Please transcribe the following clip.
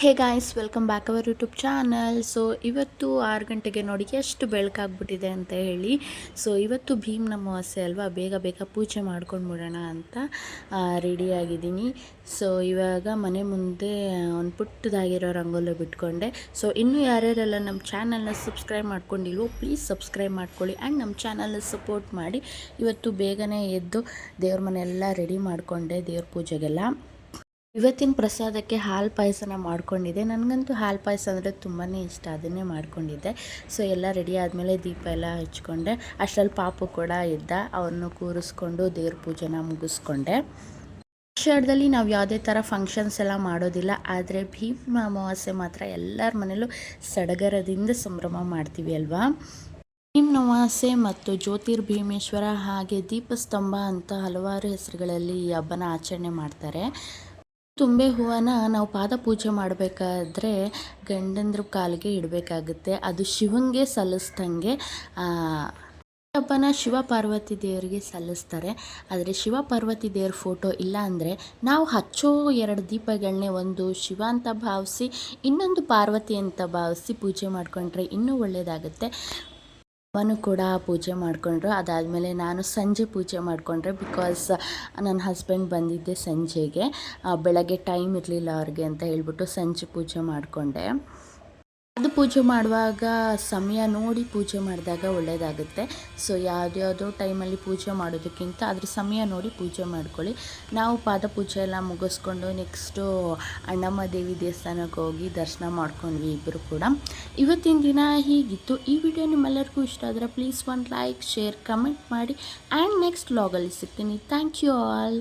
Hey guys, welcome back our YouTube channel. So ಇವತ್ತು 6 ಗಂಟೆಗೆ ನೋಡಿ ಎಷ್ಟು ಬೆಳಕಾಗ್ಬಿಟ್ಟಿದೆ ಅಂತ ಹೇಳಿ. ಸೊ ಇವತ್ತು ಭೀಮ್ ಅಮಾವಾಸ್ಯೆ ಅಲ್ವಾ, ಬೇಗ ಬೇಗ ಪೂಜೆ ಮಾಡ್ಕೊಂಡು ಬಿಡೋಣ ಅಂತ ರೆಡಿಯಾಗಿದ್ದೀನಿ. ಸೊ ಇವಾಗ ಮನೆ ಮುಂದೆ ಒಂದು ಪುಟ್ಟದಾಗಿರೋ ರಂಗೋಲಿ ಬಿಟ್ಕೊಂಡೆ. ಸೊ ಇನ್ನೂ ಯಾರ್ಯಾರೆಲ್ಲ ನಮ್ಮ ಚಾನಲ್ನ ಸಬ್ಸ್ಕ್ರೈಬ್ ಮಾಡ್ಕೊಂಡಿಲ್ವೋ ಪ್ಲೀಸ್ ಸಬ್ಸ್ಕ್ರೈಬ್ ಮಾಡ್ಕೊಳ್ಳಿ ಆ್ಯಂಡ್ ನಮ್ಮ ಚಾನಲ್ನ ಸಪೋರ್ಟ್ ಮಾಡಿ. ಇವತ್ತು ಬೇಗನೆ ಎದ್ದು ದೇವ್ರ ಮನೆಯೆಲ್ಲ ರೆಡಿ ಮಾಡಿಕೊಂಡೆ ದೇವ್ರ ಪೂಜೆಗೆಲ್ಲ. ಇವತ್ತಿನ ಪ್ರಸಾದಕ್ಕೆ ಹಾಲು ಪಾಯಸನ ಮಾಡ್ಕೊಂಡಿದ್ದೆ. ನನಗಂತೂ ಹಾಲು ಪಾಯಸ ಅಂದರೆ ತುಂಬಾ ಇಷ್ಟ, ಅದನ್ನೇ ಮಾಡ್ಕೊಂಡಿದ್ದೆ. ಸೊ ಎಲ್ಲ ರೆಡಿ ಆದಮೇಲೆ ದೀಪ ಎಲ್ಲ ಹಚ್ಕೊಂಡೆ. ಅಷ್ಟರಲ್ಲಿ ಪಾಪು ಕೂಡ ಇದ್ದ, ಅವನು ಕೂರಿಸ್ಕೊಂಡು ದೇವ್ರ ಪೂಜೆನ ಮುಗಿಸ್ಕೊಂಡೆ. ಆಷಾಢದಲ್ಲಿ ನಾವು ಯಾವುದೇ ಥರ ಫಂಕ್ಷನ್ಸ್ ಎಲ್ಲ ಮಾಡೋದಿಲ್ಲ, ಆದರೆ ಭೀಮ ಅಮಾವಾಸ್ಯೆ ಮಾತ್ರ ಎಲ್ಲರ ಮನೇಲೂ ಸಡಗರದಿಂದ ಸಂಭ್ರಮ ಮಾಡ್ತೀವಿ ಅಲ್ವಾ. ಭೀಮ್ ಅಮಾವಾಸ್ಯೆ ಮತ್ತು ಜ್ಯೋತಿರ್ಭೀಮೇಶ್ವರ ಹಾಗೆ ದೀಪಸ್ತಂಭ ಅಂತ ಹಲವಾರು ಹೆಸರುಗಳಲ್ಲಿ ಈ ಹಬ್ಬನ ಆಚರಣೆ ಮಾಡ್ತಾರೆ. ತುಂಬೆ ಹೂವನ್ನ ನಾವು ಪಾದ ಪೂಜೆ ಮಾಡಬೇಕಾದ್ರೆ ಗಂಡಂದ್ರ ಕಾಲಿಗೆ ಇಡಬೇಕಾಗುತ್ತೆ. ಅದು ಶಿವಂಗೆ ಸಲ್ಲಿಸ್ದಂಗೆ ಹಬ್ಬನ ಶಿವ ಪಾರ್ವತಿ ದೇವರಿಗೆ ಸಲ್ಲಿಸ್ತಾರೆ. ಆದರೆ ಶಿವ ಪಾರ್ವತಿ ದೇವ್ರ ಫೋಟೋ ಇಲ್ಲ ಅಂದರೆ ನಾವು ಹಚ್ಚೋ 2 ದೀಪಗಳನ್ನೇ ಒಂದು ಶಿವ ಅಂತ ಭಾವಿಸಿ ಇನ್ನೊಂದು ಪಾರ್ವತಿ ಅಂತ ಭಾವಿಸಿ ಪೂಜೆ ಮಾಡಿಕೊಂಡ್ರೆ ಇನ್ನೂ ಒಳ್ಳೆಯದಾಗುತ್ತೆ. ಅವನು ಕೂಡ ಪೂಜೆ ಮಾಡಿಕೊಂಡ್ರು. ಅದಾದಮೇಲೆ ನಾನು ಸಂಜೆ ಪೂಜೆ ಮಾಡಿಕೊಂಡ್ರೆ, ಬಿಕಾಸ್ ನನ್ನ ಹಸ್ಬೆಂಡ್ ಬಂದಿದ್ದೆ ಸಂಜೆಗೆ, ಬೆಳಗ್ಗೆ ಟೈಮ್ ಇರಲಿಲ್ಲ ಅವ್ರಿಗೆ ಅಂತ ಹೇಳ್ಬಿಟ್ಟು ಸಂಜೆ ಪೂಜೆ ಮಾಡಿಕೊಂಡೆ. ಅದು ಪೂಜೆ ಮಾಡುವಾಗ ಸಮಯ ನೋಡಿ ಪೂಜೆ ಮಾಡಿದಾಗ ಒಳ್ಳೆಯದಾಗುತ್ತೆ. ಸೊ ಯಾವುದ್ಯಾವುದೋ ಟೈಮಲ್ಲಿ ಪೂಜೆ ಮಾಡೋದಕ್ಕಿಂತ ಅದ್ರ ಸಮಯ ನೋಡಿ ಪೂಜೆ ಮಾಡ್ಕೊಳ್ಳಿ. ನಾವು ಪಾದ ಪೂಜೆ ಎಲ್ಲ ಮುಗಿಸ್ಕೊಂಡು ನೆಕ್ಸ್ಟು ಅಣ್ಣಮ್ಮ ದೇವಿ ದೇವಸ್ಥಾನಕ್ಕೆ ಹೋಗಿ ದರ್ಶನ ಮಾಡ್ಕೊಂಡ್ವಿ ಇಬ್ಬರು ಕೂಡ. ಇವತ್ತಿನ ದಿನ ಹೀಗಿತ್ತು. ಈ ವಿಡಿಯೋ ನಿಮ್ಮೆಲ್ಲರಿಗೂ ಇಷ್ಟ ಆದರೆ ಪ್ಲೀಸ್ ಒಂದು ಲೈಕ್, ಶೇರ್, ಕಮೆಂಟ್ ಮಾಡಿ ಆ್ಯಂಡ್ ನೆಕ್ಸ್ಟ್ ವ್ಲಾಗಲ್ಲಿ ಸಿಗ್ತೀನಿ. Thank you all.